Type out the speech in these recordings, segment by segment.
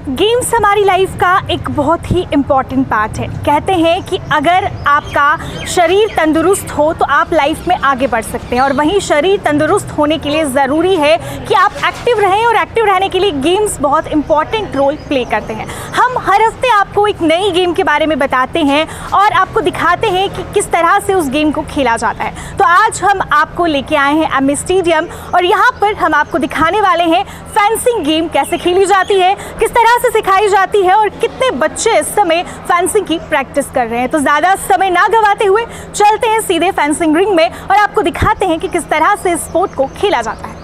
Games हमारी life का एक बहुत ही इम्पॉर्टेंट पार्ट है। कहते हैं कि अगर आपका शरीर तंदुरुस्त हो तो आप लाइफ में आगे बढ़ सकते हैं, और वहीं शरीर तंदुरुस्त होने के लिए ज़रूरी है कि आप एक्टिव रहें, और एक्टिव रहने के लिए गेम्स बहुत इम्पॉर्टेंट रोल प्ले करते हैं। हम हर हफ्ते आपको एक नई गेम के बारे में बताते हैं और आपको दिखाते हैं कि किस तरह से उस गेम को खेला जाता है। तो आज हम आपको लेके आए हैं एमए स्टेडियम, और यहाँ पर हम आपको दिखाने वाले हैं फेंसिंग गेम कैसे खेली जाती है, किस तरह से सिखाई जाती है, और कितने बच्चे इस समय फेंसिंग की प्रैक्टिस कर रहे हैं। तो ज़्यादा समय ना गवाते हुए चलते हैं सीधे फेंसिंग रिंग में और आपको दिखाते हैं कि किस तरह से स्पोर्ट को खेला जाता है।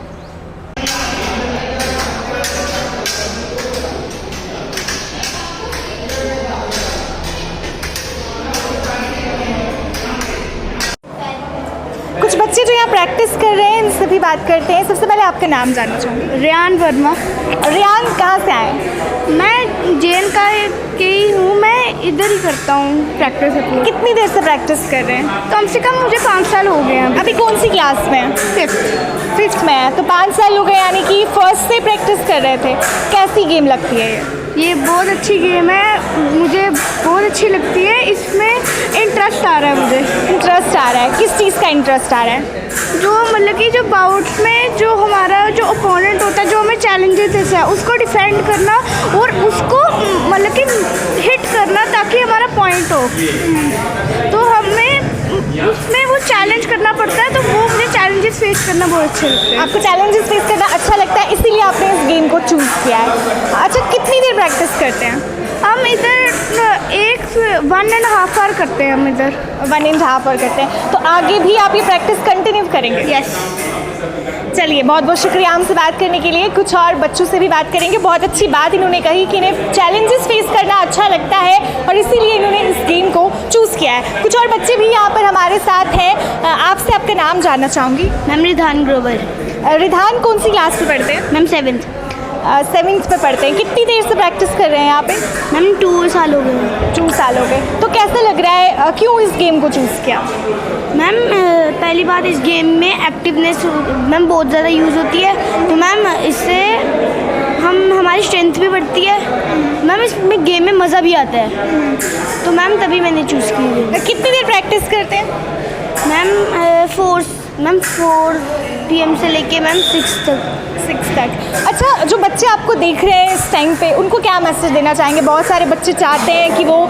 कुछ बच्चे जो यहाँ प्रैक्टिस कर रहे हैं इनसे भी बात करते हैं। सबसे पहले आपका नाम जानना चाहूँगी। रेयान वर्मा। रेयान कहाँ से आए? मैं जेएन का की हूँ। मैं इधर ही करता हूँ प्रैक्टिस अपनी। कितनी देर से प्रैक्टिस कर रहे हैं? कम से कम मुझे 5 साल हो गए हैं। अभी कौन सी क्लास में हैं? 5th में है, तो 5 साल हो गए, यानी कि फर्स्ट से प्रैक्टिस कर रहे थे। कैसी गेम लगती है ये बहुत अच्छी गेम है, मुझे बहुत अच्छी लगती है। इसमें इंटरेस्ट आ रहा है मुझे। इंटरेस्ट आ रहा है? किस चीज़ का इंटरेस्ट आ रहा है? जो मतलब कि जो बाउट्स में जो हमारा जो ओपोनेंट होता है, जो हमें चैलेंजेस है, उसको डिफेंड करना और उसको मतलब कि हिट करना ताकि हमारा पॉइंट हो। तो हमें उसमें वो चैलेंज करना पड़ता है, तो वो मुझे चैलेंजेस फेस करना बहुत अच्छे लगते हैं। आपको चैलेंजेस फेस करना अच्छा लगता है, इसीलिए आपने इस गेम को चूज़ किया है। अच्छा, कितनी देर प्रैक्टिस करते हैं? हम इधर 1.5 आवर करते हैं। हम इधर 1.5 आवर करते हैं। तो आगे भी आप ये प्रैक्टिस कंटिन्यू करेंगे? यस। चलिए, बहुत बहुत शुक्रिया हमसे बात करने के लिए। कुछ और बच्चों से भी बात करेंगे। बहुत अच्छी बात इन्होंने कही कि इन्हें चैलेंजेस फेस करना अच्छा लगता है और इसीलिए इन्होंने इस गेम को चूज़ किया है। कुछ और बच्चे भी यहाँ पर हमारे साथ हैं। आपसे आपका नाम जानना चाहूँगी। मैम रिधान ग्रोवर। रिधान कौन सी क्लास में पढ़ते हैं? Ma'am 7th। 7th में पढ़ते हैं। कितनी देर से प्रैक्टिस कर रहे हैं यहाँ पे? मैम 2 साल हो गए। 2 साल हो गए। तो कैसा लग रहा है, क्यों इस गेम को चूज़ किया? मैम पहली बात, इस गेम में एक्टिवनेस मैम बहुत ज़्यादा यूज़ होती है, तो मैम इससे हमारी स्ट्रेंथ भी बढ़ती है। मैम इसमें गेम में मज़ा भी आता है, तो मैम तभी मैंने चूज़ की। कितनी देर प्रैक्टिस करते हैं? मैम 4 PM से लेके मैम 6 तक। अच्छा, जो बच्चे आपको देख रहे हैं इस टाइम पे, उनको क्या मैसेज देना चाहेंगे? बहुत सारे बच्चे चाहते हैं कि वो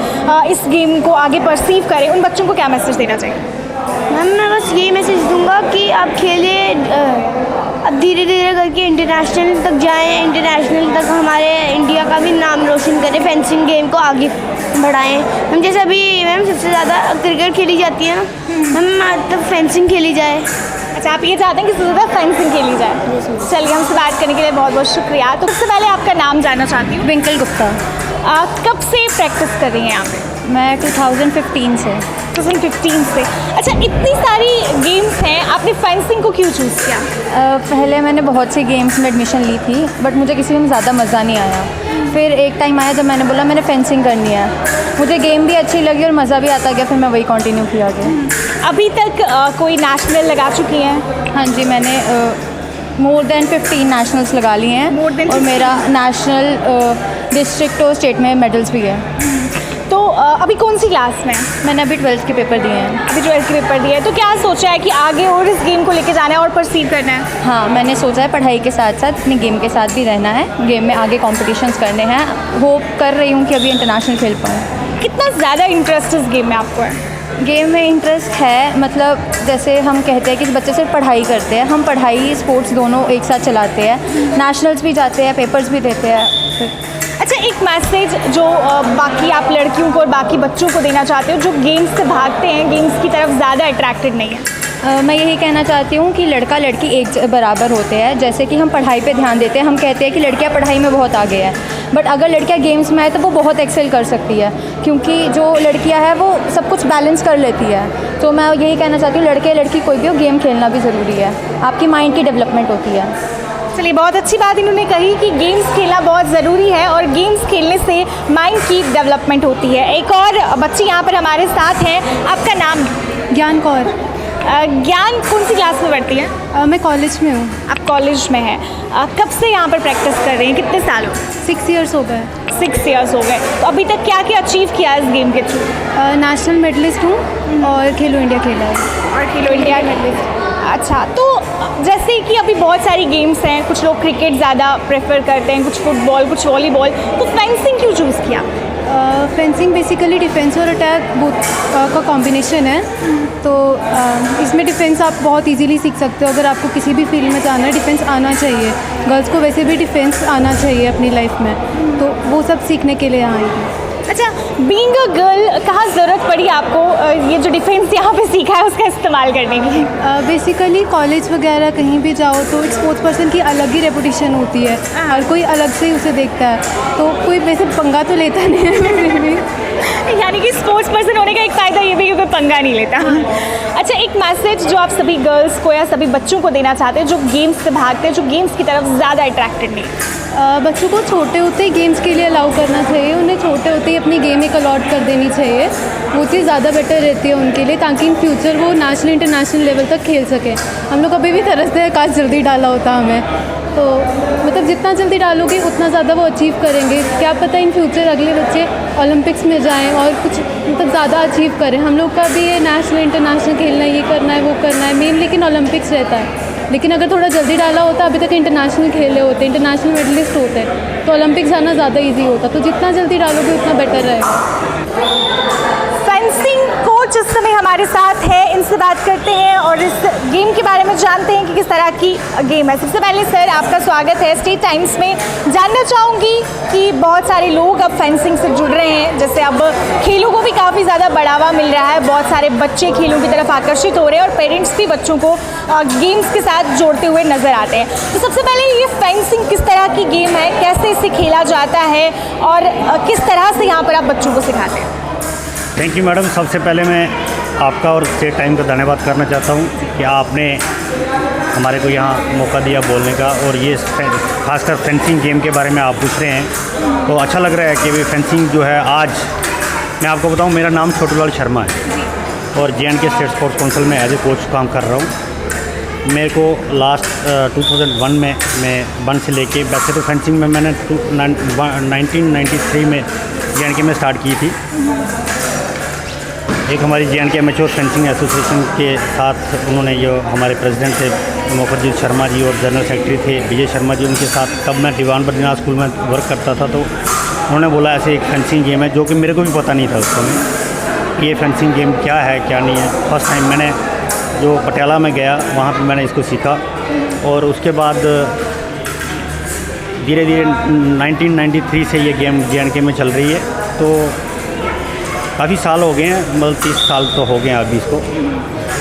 इस गेम को आगे परसीव करें, उन बच्चों को क्या मैसेज देना चाहिए? मैम मैं बस यही मैसेज दूंगा कि आप खेलिए, अब धीरे धीरे करके इंटरनेशनल तक जाएं, इंटरनेशनल तक हमारे इंडिया का भी नाम रोशन करें, फेंसिंग गेम को आगे बढ़ाएं। हम जैसे अभी मैम सबसे ज़्यादा क्रिकेट खेली जाती है ना, मैम तब फेंसिंग खेली जाए। अच्छा, आप ये चाहते हैं कि ज़्यादा फेंसिंग खेली जाए। चलिए, हमसे बात करने के लिए बहुत बहुत शुक्रिया। तो सबसे पहले आपका नाम जानना चाहती हूँ। ट्विंकल गुप्ता। कब से प्रैक्टिस कर रही हैं यहाँ पे? मैं 2015 से। 2015 से। अच्छा, इतनी सारी गेम्स हैं, आपने फेंसिंग को क्यों चूज़ किया? पहले मैंने बहुत सी गेम्स में एडमिशन ली थी, बट मुझे किसी में ज़्यादा मज़ा नहीं आया। फिर एक टाइम आया जब मैंने बोला मैंने फेंसिंग करनी है, मुझे गेम भी अच्छी लगी और मज़ा भी आता गया, फिर मैं वही कंटिन्यू किया गया। अभी तक कोई नेशनल लगा चुकी हैं? हाँ जी, मैंने मोर देन 15 नेशनल्स लगा लिए हैं, और मेरा नेशनल, डिस्ट्रिक्ट और स्टेट में मेडल्स भी है। तो अभी कौन सी क्लास में? मैंने अभी 12th के पेपर दिए हैं। अभी 12th के पेपर दिए हैं। तो क्या सोचा है कि आगे और इस गेम को लेके जाना है और परसीव करना है? हाँ, मैंने सोचा है पढ़ाई के साथ साथ अपनी गेम के साथ भी रहना है, गेम में आगे कॉम्पिटिशन्स करने हैं। होप कर रही हूँ कि अभी इंटरनेशनल खेल पाऊँ। कितना ज़्यादा इंटरेस्ट इस गेम में आपको है? गेम में इंटरेस्ट है, मतलब जैसे हम कहते हैं कि बच्चे सिर्फ पढ़ाई करते हैं, हम पढ़ाई स्पोर्ट्स दोनों एक साथ चलाते हैं, नेशनल्स भी जाते हैं, पेपर्स भी देते हैं। अच्छा, एक मैसेज जो बाकी आप लड़कियों को और बाकी बच्चों को देना चाहते हो जो गेम्स से भागते हैं, गेम्स की तरफ ज़्यादा अट्रैक्टेड नहीं है? मैं यही कहना चाहती हूँ कि लड़का लड़की एक बराबर होते हैं। जैसे कि हम पढ़ाई पे ध्यान देते हैं, हम कहते हैं कि लड़कियाँ पढ़ाई में बहुत आगे है, बट अगर लड़कियाँ गेम्स में आए तो वो बहुत एक्सेल कर सकती है, क्योंकि जो लड़कियाँ हैं वो सब कुछ बैलेंस कर लेती है। तो मैं यही कहना चाहती हूँ, लड़के लड़की कोई भी हो, गेम खेलना भी ज़रूरी है, आपकी माइंड की डेवलपमेंट होती है। चलिए, बहुत अच्छी बात इन्होंने कही कि गेम्स खेलना बहुत ज़रूरी है और गेम्स खेलने से माइंड की डेवलपमेंट होती है। एक और बच्ची यहाँ पर हमारे साथ हैं। आपका नाम? ज्ञान कौर। ज्ञान कौन सी क्लास में पढ़ती हैं? मैं कॉलेज में हूँ। आप कॉलेज में हैं। कब से यहाँ पर प्रैक्टिस कर रही हैं, कितने साल हो? 6 इयर्स हो गए। 6 इयर्स हो गए। तो अभी तक क्या क्या अचीव किया है इस गेम के थ्रू? नेशनल मेडलिस्ट हूँ और खेलो इंडिया खेला है। और खेलो इंडिया मेडलिस्ट। अच्छा, तो जैसे कि अभी बहुत सारी गेम्स हैं, कुछ लोग क्रिकेट ज़्यादा प्रेफर करते हैं, कुछ फुटबॉल, कुछ वॉलीबॉल, तो फेंसिंग क्यों चूज़ किया? फेंसिंग बेसिकली डिफेंस और अटैक बोथ का कॉम्बिनेशन है। तो इसमें डिफेंस आप बहुत इजीली सीख सकते हो। अगर आपको किसी भी फील्ड में जाना है, डिफेंस आना चाहिए। गर्ल्स को वैसे भी डिफेंस आना चाहिए अपनी लाइफ में, तो वो सब सीखने के लिए यहाँ आई थी। अच्छा, बीइंग अ गर्ल कहाँ ज़रूरत पड़ी आपको ये जो डिफेंस यहाँ पे सीखा है उसका इस्तेमाल करने की? बेसिकली कॉलेज वगैरह कहीं भी जाओ तो एक स्पोर्ट्स पर्सन की अलग ही रेपुटेशन होती है, हर कोई अलग से ही उसे देखता है। तो कोई वैसे पंगा तो लेता नहीं है फिर भी। यानी कि स्पोर्ट्स पर्सन होने का एक फ़ायदा ये भी कि कोई पंगा नहीं लेता। अच्छा, एक मैसेज जो आप सभी गर्ल्स को या सभी बच्चों को देना चाहते हैं जो गेम्स से भागते हैं, जो गेम्स की तरफ ज़्यादा अट्रैक्टेड नहीं? बच्चों को छोटे होते ही गेम्स के लिए अलाउ करना चाहिए। उन्हें छोटे होते ही अपनी गेम एक अलॉट कर देनी चाहिए। वो चीज़ ज़्यादा बेटर रहती है उनके लिए, ताकि इन फ्यूचर वो नेशनल इंटरनेशनल लेवल तक खेल सकें। हम लोग अभी भी तरसते हैं काश जल्दी डाला होता हमें। तो मतलब जितना जल्दी डालोगे उतना ज़्यादा वो अचीव करेंगे। क्या पता इन फ्यूचर अगले बच्चे ओलंपिक्स में जाएं और कुछ मतलब ज़्यादा अचीव करें। हम लोग का भी ये नेशनल इंटरनेशनल खेलना है, ये करना है, वो करना है मेन, लेकिन ओलंपिक्स रहता है। लेकिन अगर थोड़ा जल्दी डाला होता, अभी तक इंटरनेशनल खेले होते, इंटरनेशनल मेडलिस्ट होते, तो ओलंपिक्स जाना ज़्यादा ईजी होता। तो जितना जल्दी डालोगे उतना बेटर रहेगा। फेंसिंग कोच इस समय हमारे साथ है, इनसे बात करते हैं और इस गेम के बारे में जानते हैं कि किस तरह की गेम है। सबसे पहले सर आपका स्वागत है स्टेट टाइम्स में। जानना चाहूँगी कि बहुत सारे लोग अब फेंसिंग से जुड़ रहे हैं, जैसे अब खेलों को भी काफ़ी ज़्यादा बढ़ावा मिल रहा है, बहुत सारे बच्चे खेलों की तरफ आकर्षित हो रहे हैं और पेरेंट्स भी बच्चों को गेम्स के साथ जोड़ते हुए नज़र आते हैं। तो सबसे पहले ये फेंसिंग किस तरह की गेम है, कैसे इसे खेला जाता है और किस तरह से यहाँ पर आप बच्चों को सिखाते हैं? Thank you madam. सबसे पहले मैं आपका और स्टेट टाइम का धन्यवाद करना चाहता हूँ कि आपने हमारे को यहाँ मौका दिया बोलने का, और ये खासकर फेंसिंग गेम के बारे में आप पूछ रहे हैं तो अच्छा लग रहा है कि भी फेंसिंग जो है, आज मैं आपको बताऊँ, मेरा नाम छोटूलाल शर्मा है और JNK स्टेट स्पोर्ट्स काउंसिल में एज ए कोच काम कर रहा हूँ। मेरे को लास्ट 2001 में मैं 1 से लेके, वैसे तो फेंसिंग में मैंने 1993 में JNK में स्टार्ट की थी। एक हमारी JNK एमेच्योर फेंसिंग एसोसिएशन के साथ उन्होंने, जो हमारे प्रेसिडेंट थे मुखर्जी शर्मा जी और जनरल सेक्रेटरी थे विजय शर्मा जी, उनके साथ तब मैं दीवान बद्रीनाथ स्कूल में वर्क करता था, तो उन्होंने बोला ऐसे एक फेंसिंग गेम है, जो कि मेरे को भी पता नहीं था उस समय कि ये फेंसिंग गेम क्या है क्या नहीं है। फर्स्ट टाइम मैंने जो पटियाला में गया वहाँ पर मैंने इसको सीखा, और उसके बाद धीरे धीरे 1993 से ये गेम JNK में चल रही है। तो काफ़ी साल हो गए हैं, मतलब 30 साल तो हो गए हैं अभी इसको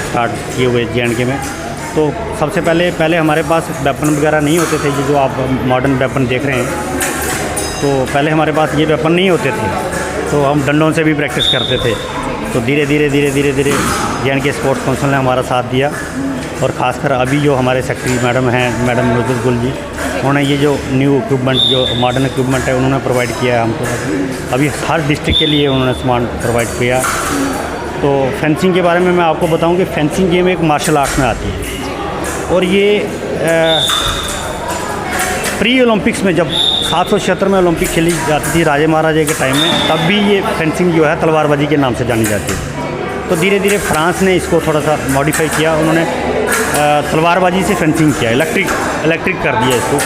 स्टार्ट किए हुए JNK में। तो सबसे पहले हमारे पास वेपन वगैरह नहीं होते थे, ये जो आप मॉडर्न वेपन देख रहे हैं, तो पहले हमारे पास ये वेपन नहीं होते थे, तो हम डंडों से भी प्रैक्टिस करते थे। तो धीरे धीरे JNK स्पोर्ट्स काउंसिल ने हमारा साथ दिया, और ख़ासकर अभी जो हमारे सेक्रेटरी मैडम हैं, मैडम नुजरत गुल जी, उन्होंने ये जो न्यू इक्विपमेंट, जो मॉडर्न इक्विपमेंट है, उन्होंने प्रोवाइड किया है हमको। अभी हर डिस्ट्रिक्ट के लिए उन्होंने सामान प्रोवाइड किया। तो फेंसिंग के बारे में मैं आपको बताऊं कि फेंसिंग गेम एक मार्शल आर्ट्स में आती है, और ये प्री ओलंपिक्स में, जब 776 में ओलंपिक खेली जाती थी राजे महाराजे के टाइम में, तब भी ये फेंसिंग जो है तलवारबाजी के नाम से जानी जाती है। तो धीरे धीरे फ्रांस ने इसको थोड़ा सा मॉडिफाई किया, उन्होंने तलवारबाजी से फेंसिंग किया, इलेक्ट्रिक कर दिया इसको।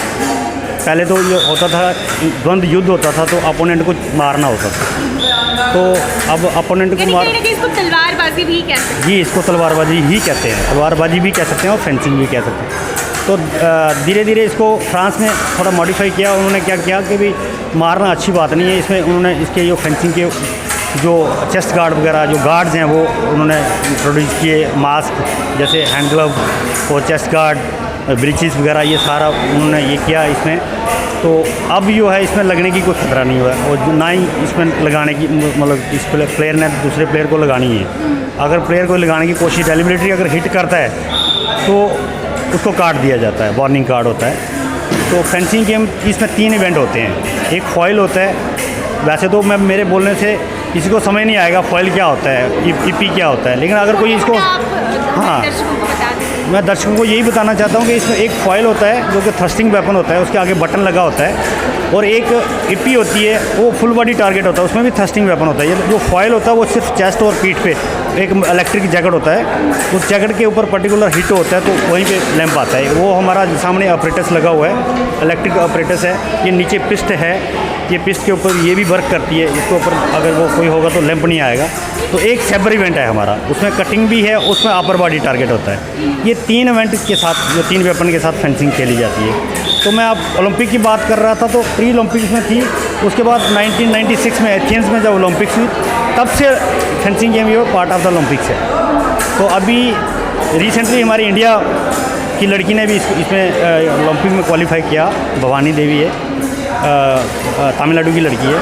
पहले तो ये होता था, द्वंद्व युद्ध होता था, तो अपोनेंट को मारना होता था, तो अब अपोनेंट को मार, इसको तलवारबाजी भी कहते हैं। जी, इसको तलवारबाजी ही कहते हैं, तलवारबाजी भी कह सकते हैं और फेंसिंग भी कह सकते हैं। तो धीरे धीरे इसको फ्रांस ने थोड़ा मॉडिफाई किया। उन्होंने क्या किया कि भी मारना अच्छी बात नहीं है, इसमें उन्होंने इसके जो फेंसिंग के जो चेस्ट गार्ड वगैरह जो गार्ड्स हैं वो उन्होंने प्रोड्यूस किए, मास्क जैसे हैंड ग्लव और चेस्ट गार्ड, ब्रीचेस वगैरह, ये सारा उन्होंने ये किया इसमें। तो अब जो है इसमें लगने की कोई खतरा नहीं हुआ, और ना ही इसमें लगाने की, मतलब इस प्लेयर ने दूसरे प्लेयर को लगानी है। अगर प्लेयर को लगाने की कोशिश डेलिबरेटली अगर हिट करता है तो उसको काट दिया जाता है, वार्निंग कार्ड होता है। तो फेंसिंग गेम इसमें 3 इवेंट होते हैं। एक फॉइल होता है, वैसे तो मैं मेरे बोलने से किसी को समझ नहीं आएगा फॉइल क्या होता है, ईपी क्या होता है। लेकिन अगर कोई इसको, हाँ, मैं दर्शकों को यही बताना चाहता हूँ कि इसमें एक फॉइल होता है जो कि थ्रस्टिंग वेपन होता है, उसके आगे बटन लगा होता है, और एक ईपी होती है वो फुल बॉडी टारगेट होता है, उसमें भी थ्रस्टिंग वेपन होता है। ये जो फॉइल होता है वो सिर्फ चेस्ट और पीठ पे एक इलेक्ट्रिक जैकेट होता है, उस जैकेट के ऊपर पर्टिकुलर हिट होता है तो वहीं पे लैंप आता है। वो हमारा सामने ऑपरेटस लगा हुआ है, इलेक्ट्रिक ऑपरेटस है, ये नीचे पिस्ट है, ये पिस्ट के ऊपर ये भी वर्क करती है, इसके ऊपर अगर वो कोई होगा तो लैंप नहीं आएगा। तो एक सेबर इवेंट है हमारा, उसमें कटिंग भी है, उसमें अपर बॉडी टारगेट होता है। ये 3 इवेंट के साथ, जो 3 वेपन के साथ फेंसिंग खेली जाती है। तो मैं अब ओलंपिक की बात कर रहा था, तो प्री ओलंपिक्स में थी, उसके बाद 1996 में एथेंस में जब ओलंपिक्स हुई तब से फेंसिंग गेम ये पार्ट ऑफ द ओलंपिक्स है। तो अभी रिसेंटली हमारी इंडिया की लड़की ने भी इसमें ओलंपिक में क्वालिफाई किया, भवानी देवी है, तमिलनाडु की लड़की है,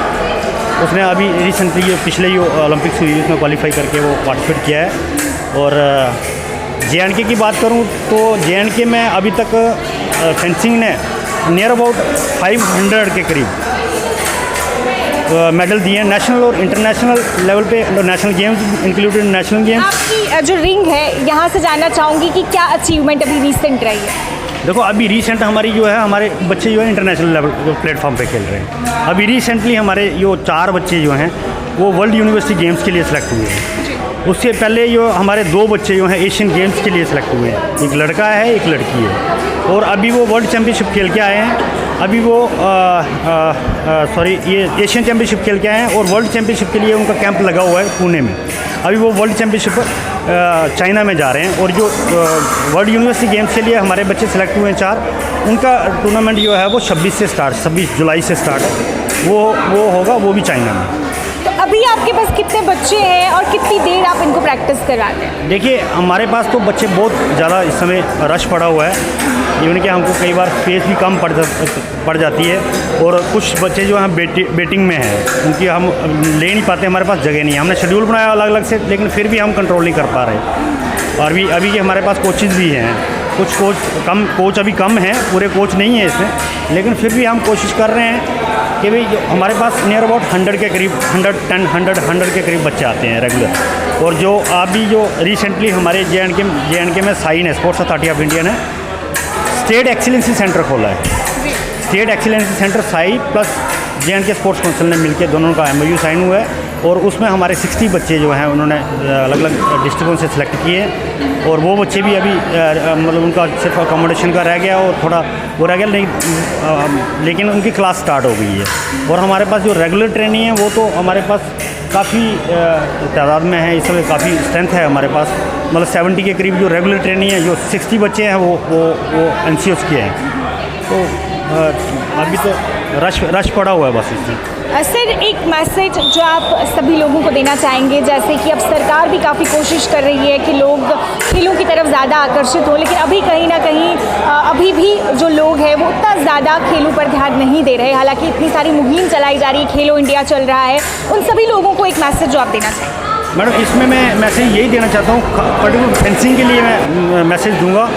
उसने अभी रिसेंटली पिछले ही ओलंपिक्स हुई उसमें क्वालिफाई करके वो पार्टिसिपेट किया है। और जे.एंड.के की बात करूं तो जे.एंड.के में अभी तक फेंसिंग ने नियर अबाउट 500 के करीब मेडल दिए हैं, नेशनल और इंटरनेशनल लेवल पे, national games included national games. आपकी जो रिंग है यहाँ से जानना चाहूँगी कि क्या अचीवमेंट अभी रिसेंट रही है? देखो अभी रिसेंट हमारी जो है, हमारे बच्चे जो है इंटरनेशनल लेवल प्लेटफॉर्म पे खेल रहे हैं। अभी रिसेंटली हमारे जो 4 बच्चे जो हैं वो वर्ल्ड यूनिवर्सिटी गेम्स के लिए सेलेक्ट हुए हैं। उससे पहले जो हमारे 2 बच्चे जो हैं एशियन गेम्स के लिए सेलेक्ट हुए हैं, एक लड़का है एक लड़की है, और अभी वो वर्ल्ड चैम्पियनशिप खेल के आए हैं। अभी वो ये एशियन चैम्पियनशिप खेल के आए हैं और वर्ल्ड चैम्पियनशिप के लिए उनका कैंप लगा हुआ है पुणे में। अभी वो वर्ल्ड चैम्पियनशिप चाइना में जा रहे हैं। और जो वर्ल्ड यूनिवर्सिटी गेम्स के लिए हमारे बच्चे सेलेक्ट हुए हैं 4, उनका टूर्नामेंट जो है वो 26 जुलाई से स्टार्ट है, वो होगा, वो भी चाइना में। तो अभी आपके पास कितने बच्चे हैं और कितनी देर आप इनको प्रैक्टिस करवाते हैं? देखिए हमारे पास तो बच्चे बहुत ज़्यादा इस समय रश पड़ा हुआ है, इवन कि हमको कई बार स्पेस भी कम पड़ जाती है, और कुछ बच्चे जो हैं बेटिंग में हैं, उनकी हम ले नहीं पाते, हमारे पास जगह नहीं है। हमने शेड्यूल बनाया अलग अलग से, लेकिन फिर भी हम कंट्रोल नहीं कर पा रहे। और अभी के हमारे पास कोचेज़ भी हैं, कुछ कोच अभी कम हैं, पूरे कोच नहीं है इसमें, लेकिन फिर भी हम कोशिश कर रहे हैं कि भाई हमारे पास नियर अबाउट 100 के करीब 100 के करीब बच्चे आते हैं रेगुलर। और जो अभी जो रिसेंटली हमारे जे.एंड.के में साइन है, स्पोर्ट्स अथॉरिटी ऑफ इंडिया ने स्टेट एक्सीलेंसी सेंटर खोला है। State excellency centre Sai plus J&K sports council ने मिलकर दोनों का MOU साइन हुआ है, और उसमें हमारे 60 बच्चे जो हैं उन्होंने अलग अलग डिस्ट्रिक्टों से सिलेक्ट किए हैं। और वो बच्चे भी अभी मतलब उनका सिर्फ अकोमोडेशन का रह गया और थोड़ा वो रह गया, लेकिन उनकी क्लास स्टार्ट हो गई है। और हमारे पास जो रेगुलर ट्रेनिंग है वो तो हमारे पास काफ़ी तादाद में है, इस समय काफ़ी स्ट्रेंथ है हमारे पास, मतलब 70 के करीब जो रेगुलर ट्रेनिंग है। जो 60 बच्चे हैं वो NCOs के हैं। तो अभी तो रश पड़ा हुआ है बस इसमें। सर एक मैसेज जो आप सभी लोगों को देना चाहेंगे, जैसे कि अब सरकार भी काफ़ी कोशिश कर रही है कि लोग खेलों की तरफ ज़्यादा आकर्षित हो, लेकिन अभी कहीं ना कहीं अभी भी जो लोग हैं वो उतना ज़्यादा खेलों पर ध्यान नहीं दे रहे। हालांकि इतनी सारी मुहिम चलाई जा रही है, खेलो इंडिया चल रहा है, उन सभी लोगों को एक मैसेज जो आप देना चाहेंगे? मैडम इसमें मैं मैसेज यही देना चाहता हूँ, पर्टिकुलर फेंसिंग के लिए मैं मैसेज दूंगा।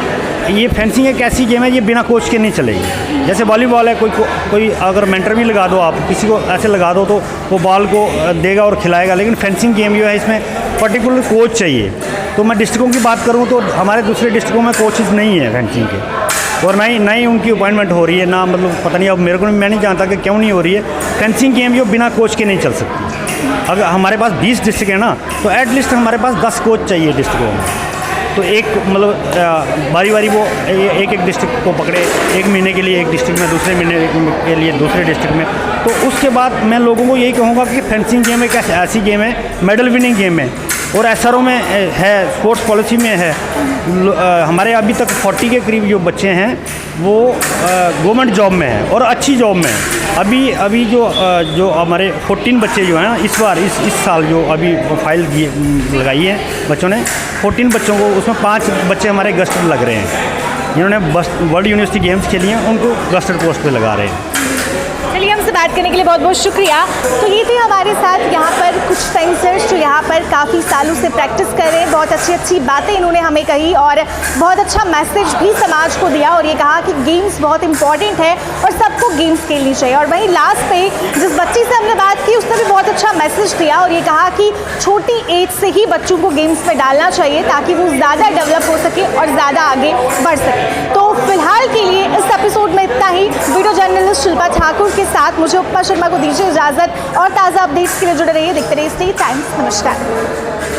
ये फेंसिंग एक ऐसी गेम है, ये बिना कोच के नहीं चलेगी। जैसे वॉलीबॉल है, कोई अगर मेंटर भी लगा दो, आप किसी को ऐसे लगा दो तो वो बॉल को देगा और खिलाएगा, लेकिन फेंसिंग गेम जो है इसमें पर्टिकुलर कोच चाहिए। तो मैं डिस्ट्रिक्टों की बात करूँ तो हमारे दूसरे डिस्ट्रिक्टों में कोचेज़ नहीं है फेंसिंग के, और ना ही उनकी अपॉइंटमेंट हो रही है, ना मतलब पता नहीं, अब मेरे को मैं नहीं जानता कि क्यों नहीं हो रही है। फेंसिंग गेम जो बिना कोच के नहीं चल सकती। अगर हमारे पास 20 डिस्ट्रिक्ट है ना, तो एटलीस्ट हमारे पास 10 कोच चाहिए डिस्ट्रिक्टों में। तो एक मतलब बारी वो एक डिस्ट्रिक्ट को पकड़े, 1 महीने के लिए एक डिस्ट्रिक्ट में, दूसरे महीने के लिए दूसरे डिस्ट्रिक्ट में। तो उसके बाद मैं लोगों को यही कहूँगा कि फेंसिंग गेम एक ऐसी गेम है, मेडल विनिंग गेम है, और SRO में है, स्पोर्ट्स पॉलिसी में है। हमारे अभी तक 40 के करीब जो बच्चे हैं वो गवर्नमेंट जॉब में हैं और अच्छी जॉब में हैं। अभी जो हमारे 14 बच्चे जो हैं इस बार इस साल जो अभी फाइल लगाई है बच्चों ने, 14 बच्चों को, उसमें 5 बच्चे हमारे गस्टर लग रहे हैं, जिन्होंने वर्ल्ड यूनिवर्सिटी गेम्स खेली हैं, उनको गस्टर पोस्ट पे लगा रहे हैं। चलिए, हमसे बात करने के लिए बहुत बहुत शुक्रिया। तो ये थे हमारे साथ यहाँ पर कुछ फेंसर्स जो यहाँ पर काफ़ी सालों से प्रैक्टिस कर रहे हैं। बहुत अच्छी अच्छी बातें इन्होंने हमें कही और बहुत अच्छा मैसेज भी समाज को दिया, और ये कहा कि गेम्स बहुत इंपॉर्टेंट है और सबको गेम्स खेलनी चाहिए। और वहीं लास्ट पे जिस बच्ची से हमने बात की उसने भी बहुत अच्छा मैसेज दिया, और ये कहा कि छोटी एज से ही बच्चों को गेम्स में डालना चाहिए ताकि वो ज़्यादा डेवलप हो सके और ज़्यादा आगे बढ़ सके। तो फिलहाल के लिए इस एपिसोड में इतना ही। वीडियो जर्नलिस्ट शिल्पा ठाकुर के साथ मुझे उपमा शर्मा को दीजिए इजाज़त, और ताज़ा अपडेट्स के लिए जुड़े रहिए, देखते रहिए स्टे टाइम्स। नमस्कार।